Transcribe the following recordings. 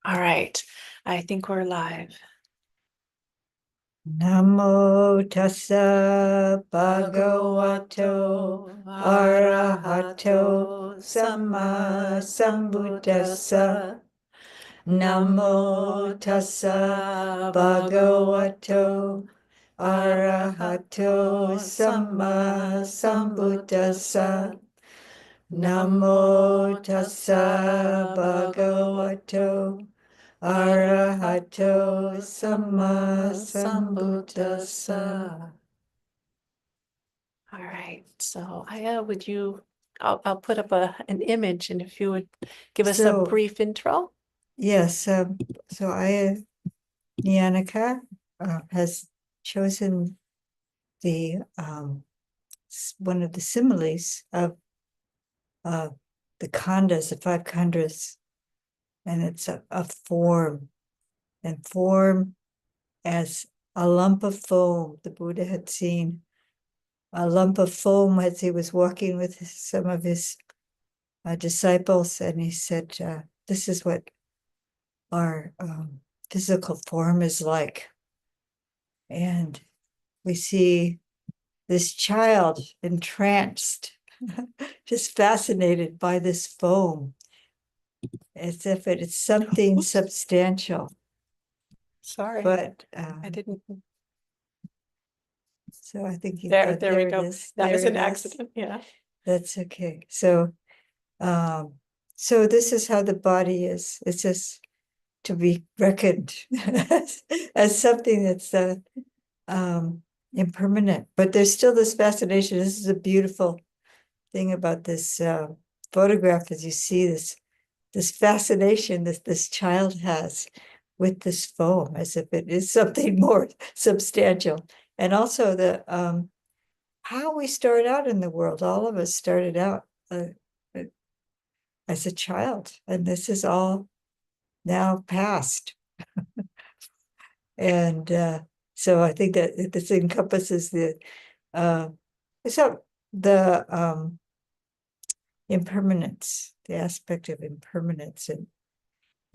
All right, I think we're live. Namo tassa bhagavato arahato samma sambuddhassa. Namo tassa bhagavato arahato samma sambuddhassa. Namo tassa bhagavato arahato samma sambuddhassa. All right, so Ayya, would you, I'll put up an image, and if you would give us a So, brief intro. yes, so Ayya has chosen the one of the similes of the khandhas, the five khandhas, and it's a form, and form as a lump of foam. The Buddha had seen a lump of foam as he was walking with some of his disciples, and he said, "This is what our physical form is like." And we see this child entranced, just fascinated by this foam, as if it is something substantial. Sorry, But I didn't. so I think There we there it go. is. That There was it an is. accident. Yeah. That's okay. So this is how the body is. It's just to be reckoned as something that's impermanent. But there's still this fascination. This is a beautiful thing about this photograph, as you see this fascination that this child has with this foam, as if it is something more substantial. And also the how we start out in the world. All of us started out as a child, and this is all now past. And so I think that this encompasses the so the impermanence, the aspect of impermanence and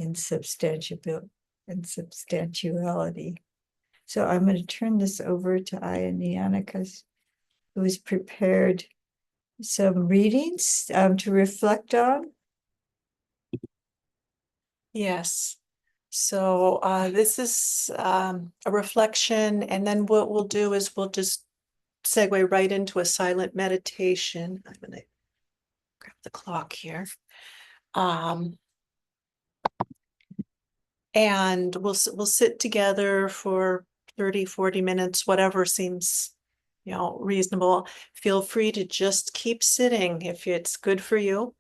insubstantiability, insubstantiality. So I'm going to turn this over to Ayya Niyyānika, who has prepared some readings to reflect on. Yes. So this is a reflection, and then what we'll do is we'll just segue right into a silent meditation. I'm going to grab the clock here. And we'll sit together for 30, 40 minutes, whatever seems, reasonable. Feel free to just keep sitting if it's good for you,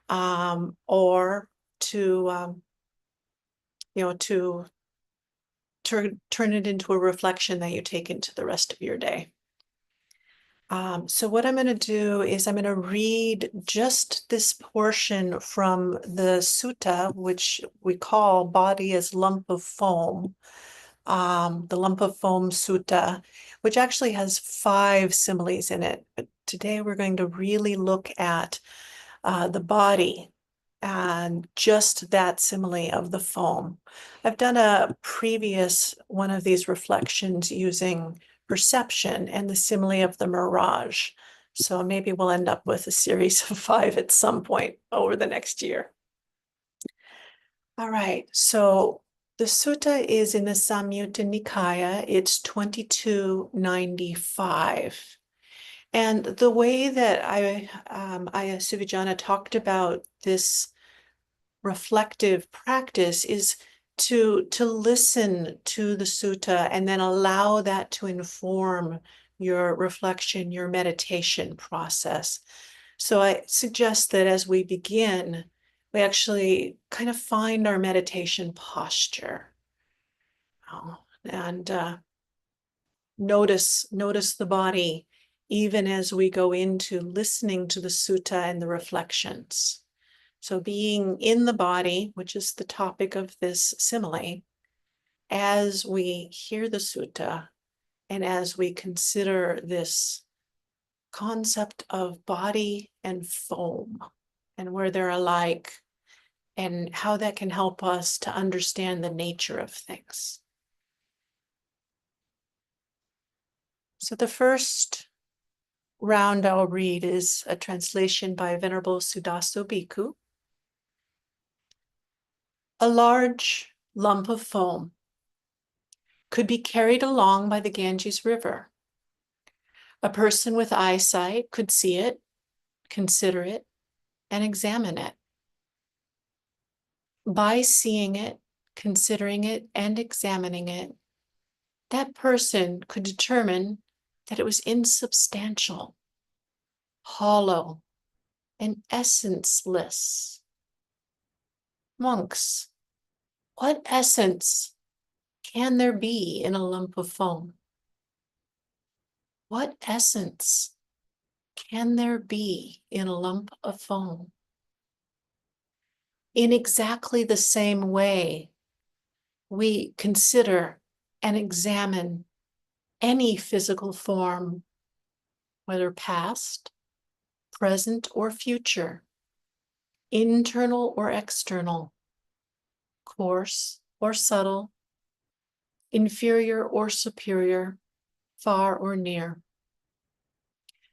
or to, to turn it into a reflection that you take into the rest of your day. So what I'm going to do is I'm going to read just this portion from the sutta, which we call Body as Lump of Foam, the Lump of Foam Sutta, which actually has 5 similes in it. But today we're going to really look at the body and just that simile of the foam. I've done a previous one of these reflections using perception and the simile of the mirage. So maybe we'll end up with a series of 5 at some point over the next year. All right, so the sutta is in the Samyutta Nikaya. It's 2295. And the way that Ayya Suvijjānā talked about this reflective practice is to listen to the sutta and then allow that to inform your reflection, your meditation process. So I suggest that as we begin, we actually kind of find our meditation posture. And notice the body even as we go into listening to the sutta and the reflections. So being in the body, which is the topic of this simile, as we hear the sutta and as we consider this concept of body and foam and where they're alike, and how that can help us to understand the nature of things. So the first round I'll read is a translation by Venerable Sudaso Bhikkhu. A large lump of foam could be carried along by the Ganges River. A person with eyesight could see it, consider it, and examine it. By seeing it, considering it, and examining it, that person could determine that it was insubstantial, hollow, and essenceless. Monks, what essence can there be in a lump of foam? What essence can there be in a lump of foam? In exactly the same way, we consider and examine any physical form, whether past, present, or future, internal or external, coarse or subtle, inferior or superior, far or near.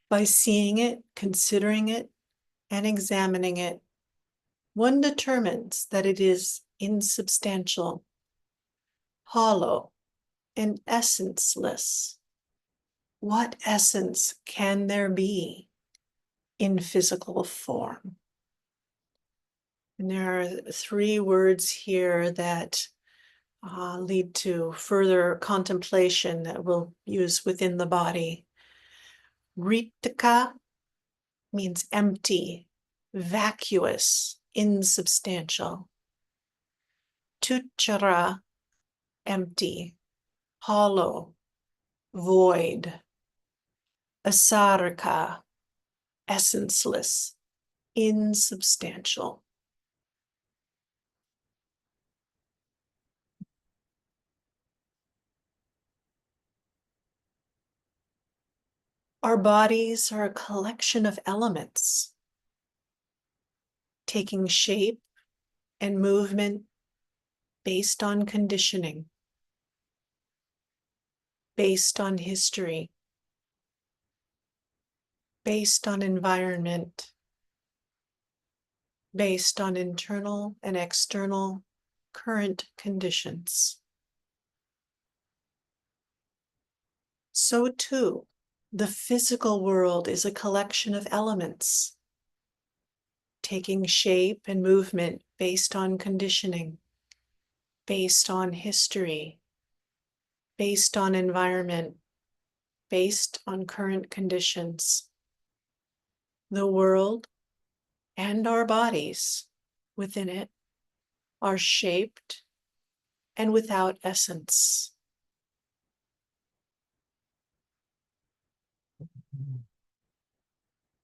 By seeing it, considering it, and examining it, one determines that it is insubstantial, hollow, and essenceless. What essence can there be in physical form? And there are 3 words here that lead to further contemplation that we'll use within the body. Ritika means empty, vacuous, insubstantial. Tuchara, empty, hollow, void. Asarika, essenceless, insubstantial. Our bodies are a collection of elements, taking shape and movement based on conditioning, based on history, based on environment, based on internal and external current conditions. So too, the physical world is a collection of elements, taking shape and movement based on conditioning, based on history, based on environment, based on current conditions. The world and our bodies within it are shaped and without essence.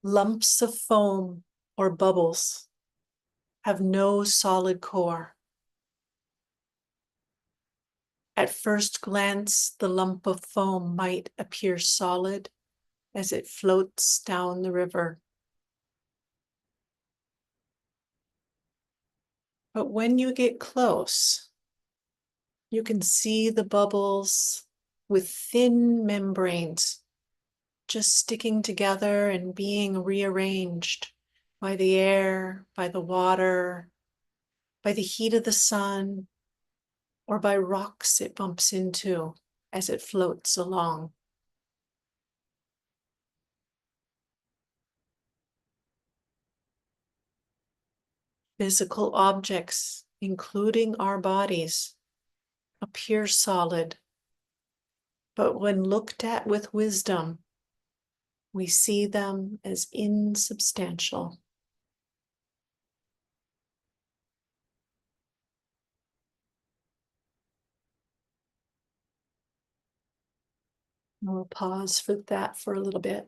Lumps of foam or bubbles have no solid core. At first glance, the lump of foam might appear solid as it floats down the river. But when you get close, you can see the bubbles with thin membranes just sticking together and being rearranged by the air, by the water, by the heat of the sun, or by rocks it bumps into as it floats along. Physical objects, including our bodies, appear solid, but when looked at with wisdom, we see them as insubstantial. We'll pause for that for a little bit.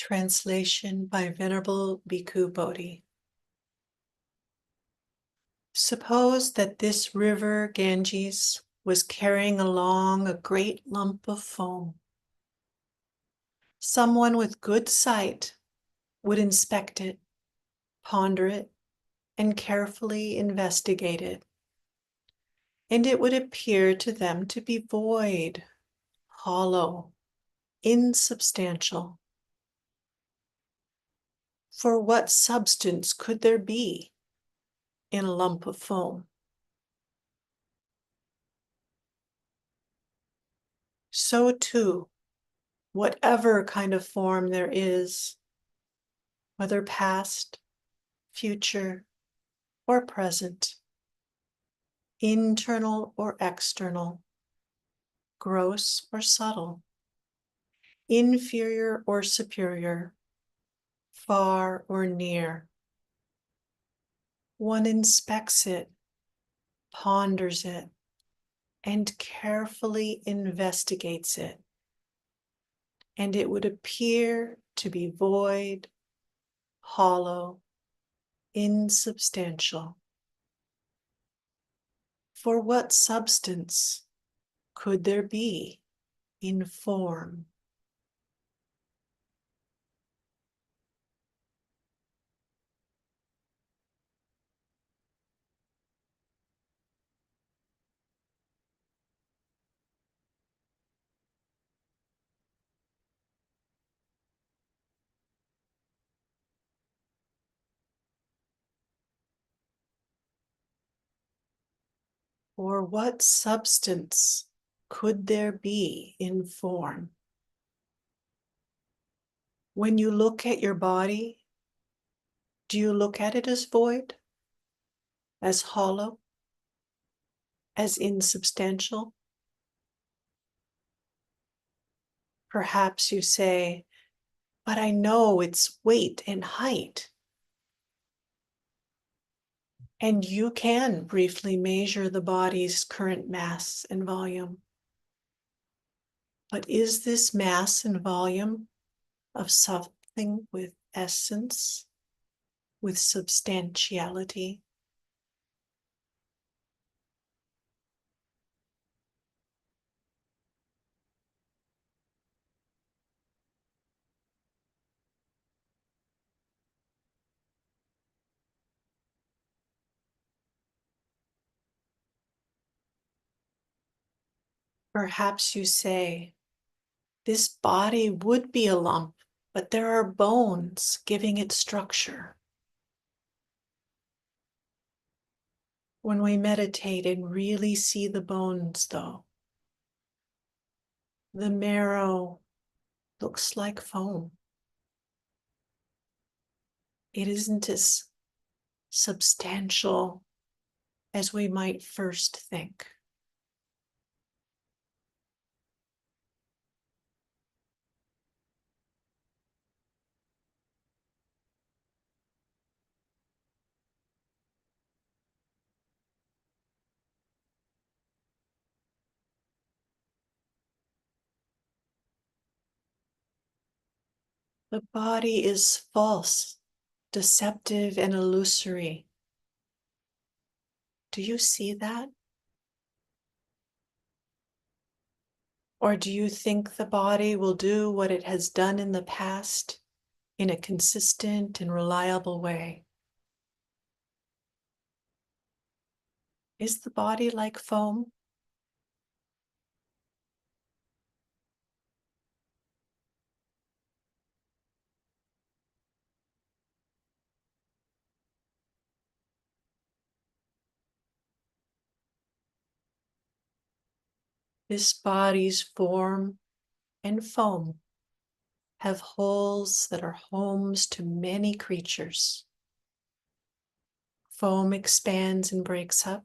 Translation by Venerable Bhikkhu Bodhi. Suppose that this river Ganges was carrying along a great lump of foam. Someone with good sight would inspect it, ponder it, and carefully investigate it, and it would appear to them to be void, hollow, insubstantial. For what substance could there be in a lump of foam? So too, whatever kind of form there is, whether past, future, or present, internal or external, gross or subtle, inferior or superior, far or near. One inspects it, ponders it, and carefully investigates it, and it would appear to be void, hollow, insubstantial. For what substance could there be in form? Or what substance could there be in form? When you look at your body, do you look at it as void, as hollow, as insubstantial? Perhaps you say, but I know its weight and height. And you can briefly measure the body's current mass and volume. But is this mass and volume of something with essence, with substantiality? Perhaps you say, this body would be a lump, but there are bones giving it structure. When we meditate and really see the bones, though, the marrow looks like foam. It isn't as substantial as we might first think. The body is false, deceptive, and illusory. Do you see that? Or do you think the body will do what it has done in the past in a consistent and reliable way? Is the body like foam? This body's form and foam have holes that are homes to many creatures. Foam expands and breaks up.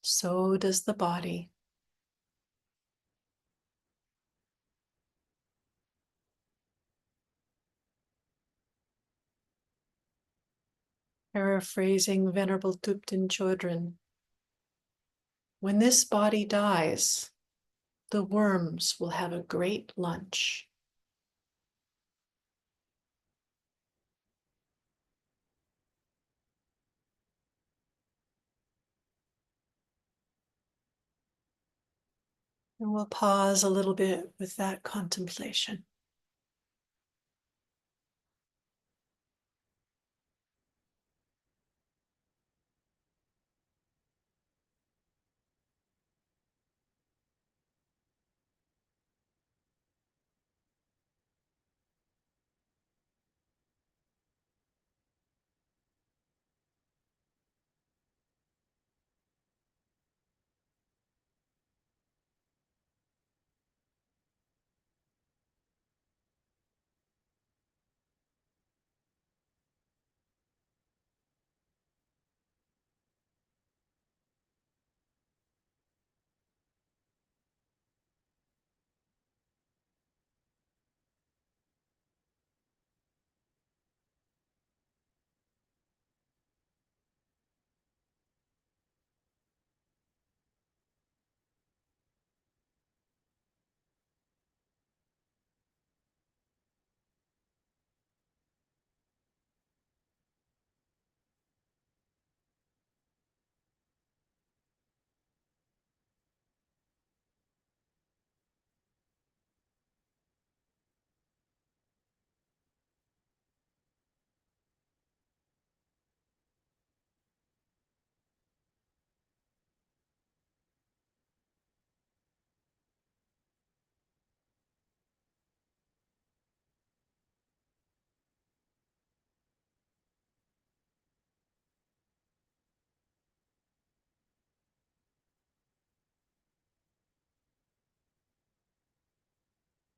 So does the body. Paraphrasing Venerable Thupten Chodron, when this body dies, the worms will have a great lunch. And we'll pause a little bit with that contemplation.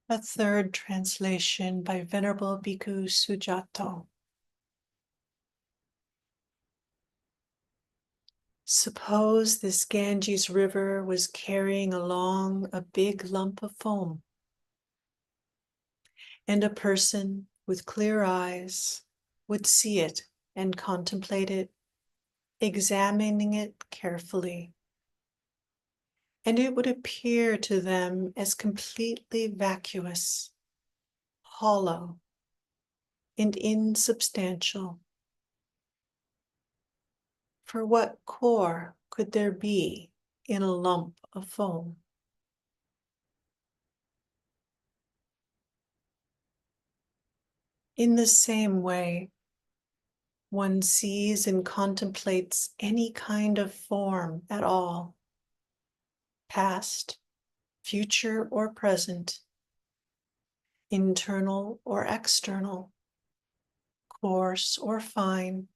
A third translation by Venerable Bhikkhu Sujato. Suppose this Ganges river was carrying along a big lump of foam, and a person with clear eyes would see it and contemplate it, examining it carefully, and it would appear to them as completely vacuous, hollow, and insubstantial. For what core could there be in a lump of foam? In the same way, one sees and contemplates any kind of form at all, past, future, or present, internal or external, coarse or fine,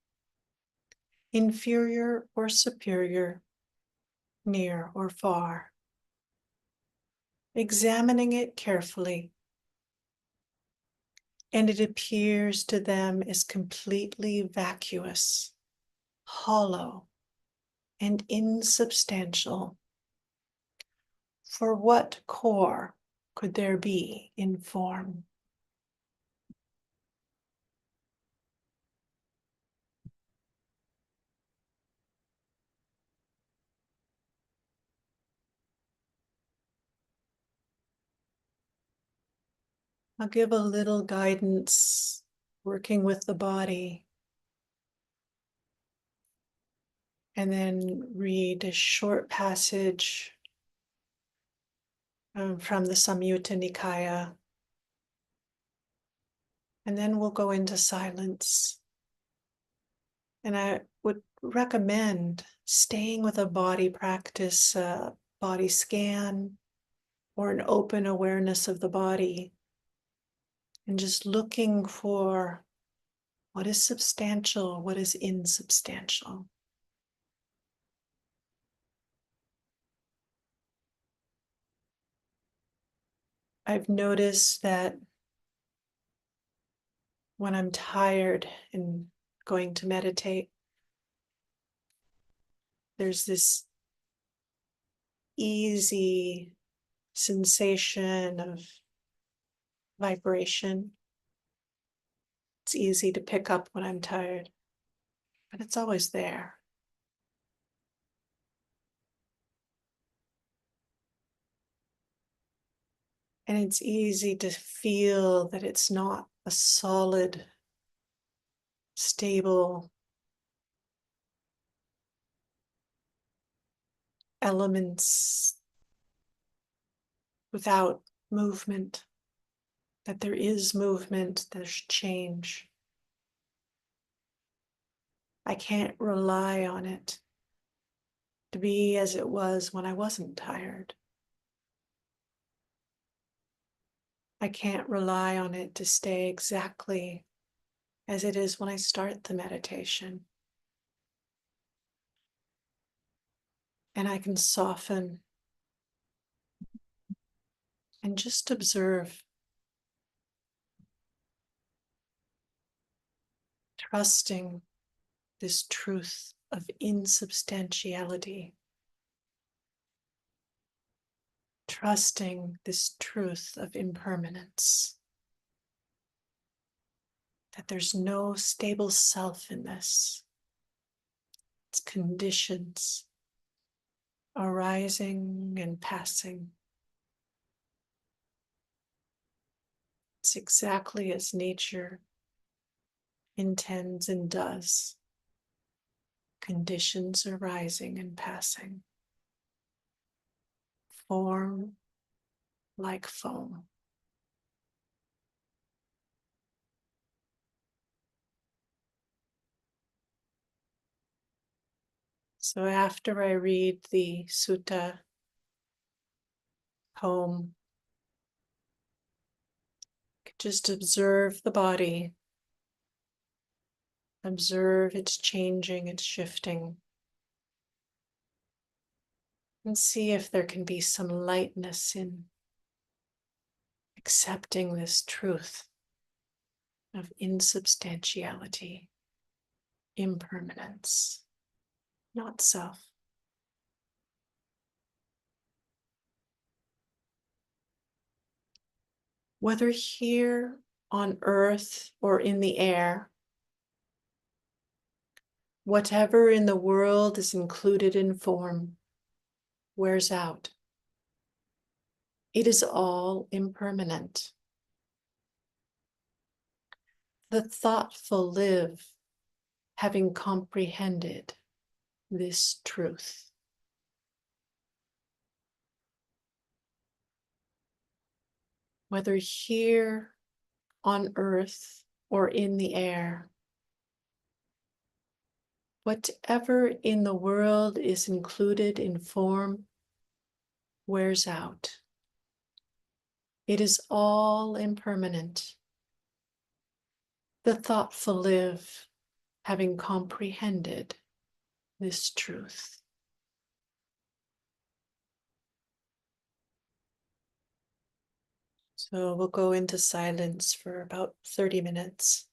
inferior or superior, near or far. Examining it carefully, and it appears to them as completely vacuous, hollow, and insubstantial. For what core could there be in form? I'll give a little guidance working with the body, and then read a short passage from the Samyutta Nikaya, and then we'll go into silence. And I would recommend staying with a body practice, body scan, or an open awareness of the body, and just looking for what is substantial, what is insubstantial. I've noticed that when I'm tired and going to meditate, there's this easy sensation of vibration. It's easy to pick up when I'm tired, but it's always there. And it's easy to feel that it's not a solid, stable elements without movement, that there is movement, there's change. I can't rely on it to be as it was when I wasn't tired. I can't rely on it to stay exactly as it is when I start the meditation. And I can soften and just observe, trusting this truth of insubstantiality, trusting this truth of impermanence, that there's no stable self in this. It's conditions arising and passing. It's exactly as nature intends and does. Conditions arising and passing. Form like foam. So after I read the sutta poem, just observe the body, observe its changing, its shifting, and see if there can be some lightness in accepting this truth of insubstantiality, impermanence, not self. Whether here on earth or in the air, whatever in the world is included in form wears out. It is all impermanent. The thoughtful live, having comprehended this truth. Whether here on earth or in the air, whatever in the world is included in form wears out. It is all impermanent. The thoughtful live, having comprehended this truth. So we'll go into silence for about 30 minutes.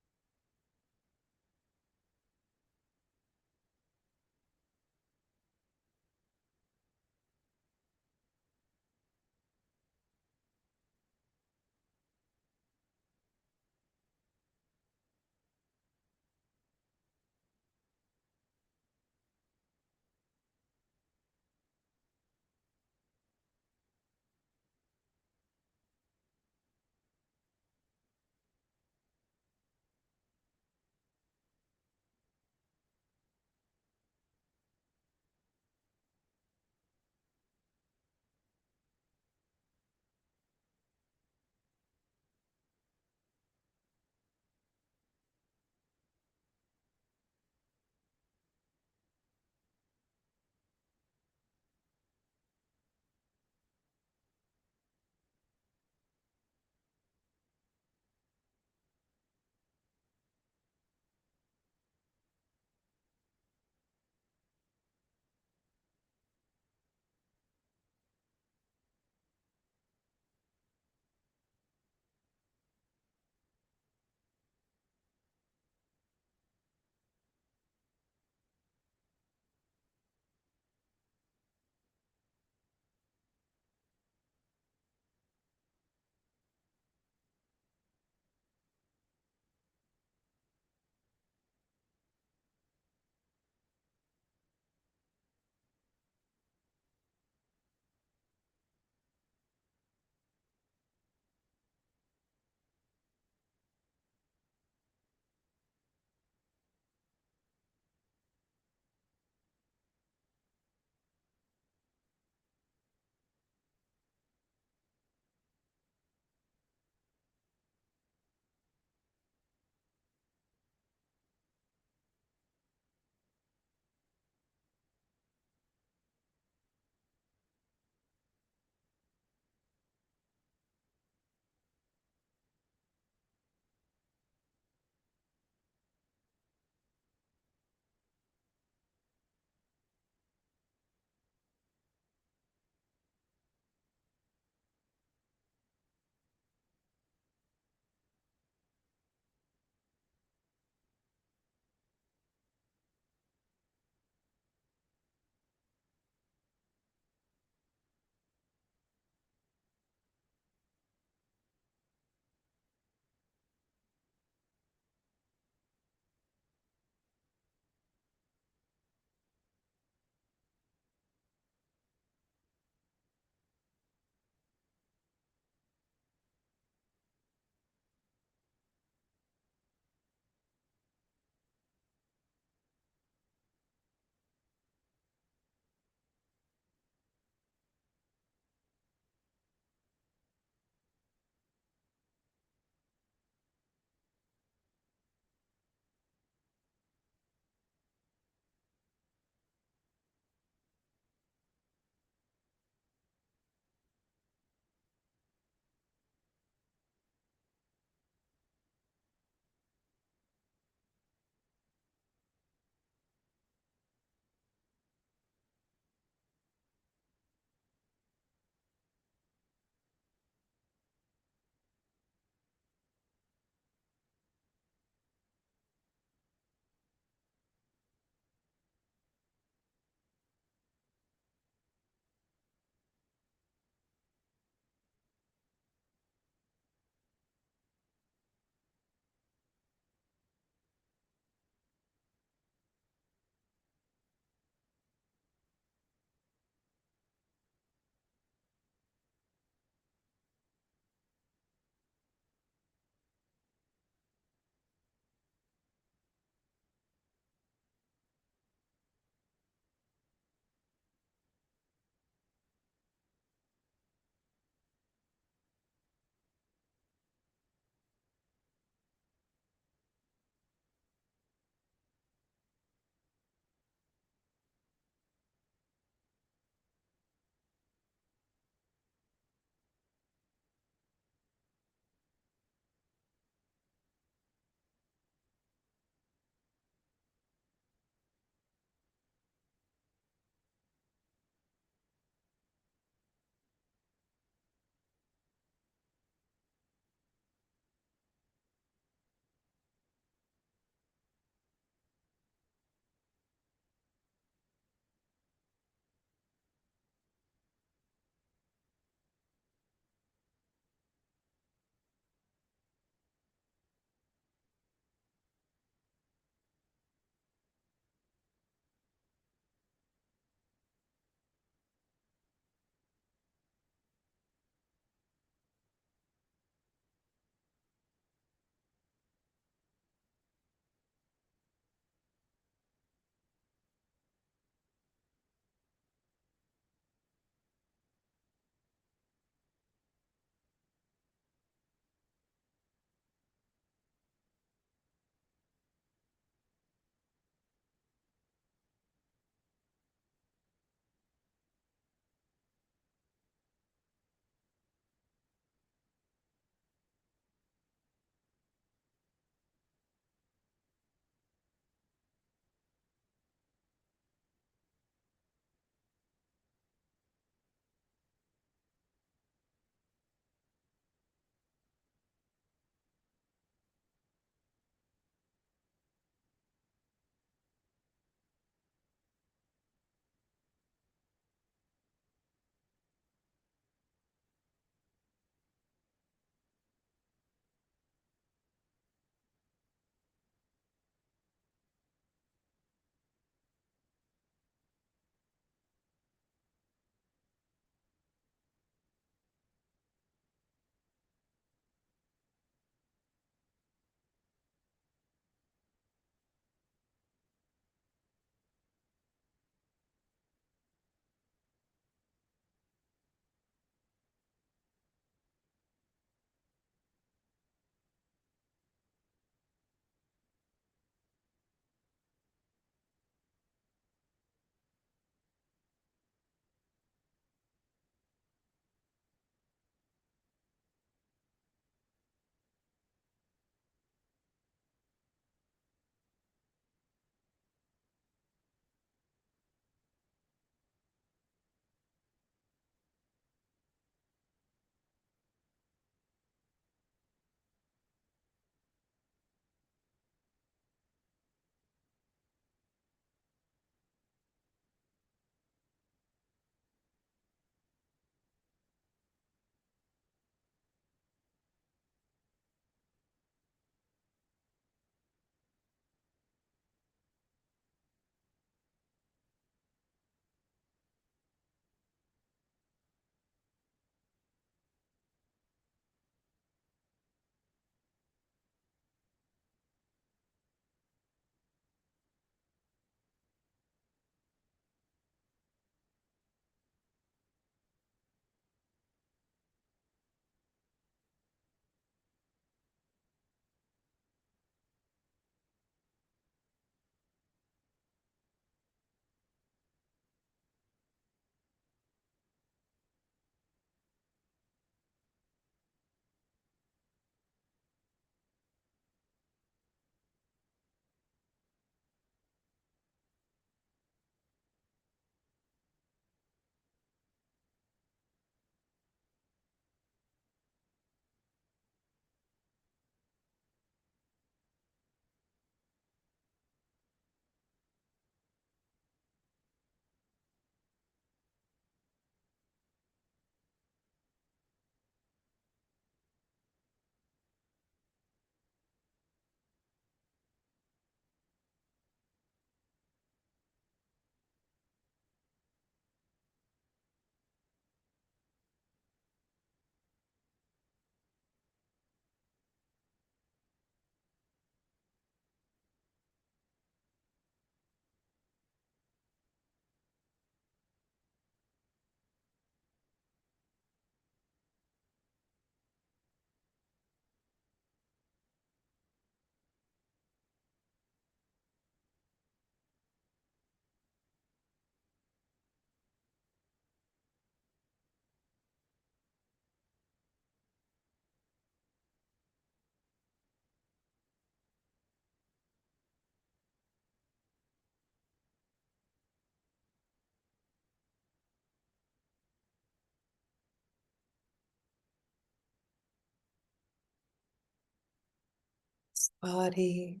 body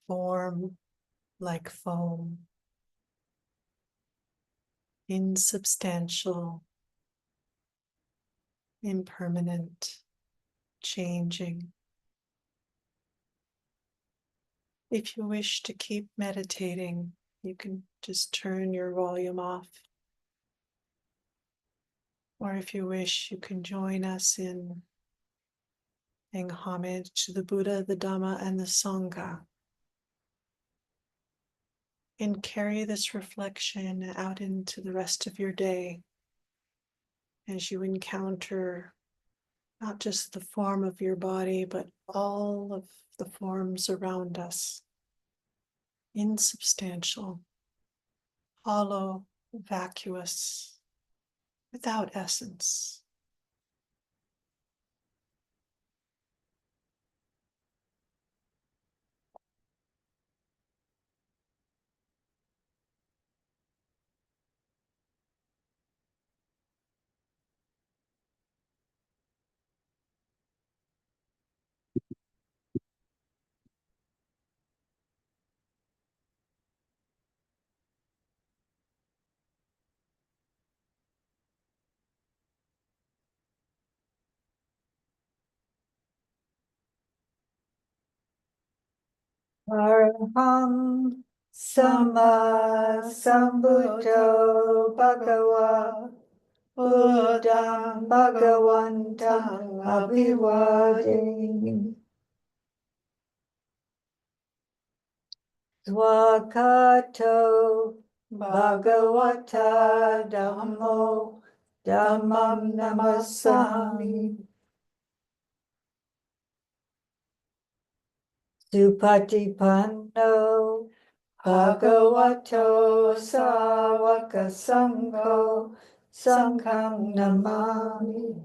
form like foam, insubstantial, impermanent, changing. If you wish to keep meditating, you can just turn your volume off. Or if you wish, you can join us in paying homage to the Buddha, the Dhamma, and the Sangha. And carry this reflection out into the rest of your day as you encounter not just the form of your body, but all of the forms around us. Insubstantial, hollow, vacuous, without essence. Araham Sama Sambuddho Bhagava Buddham Bhagavantam Abhivademi Swakato Bhagavata Dhammo Dhammam Namasami Supatipanno Bhagavato Sāvaka Sangho Sangham Namami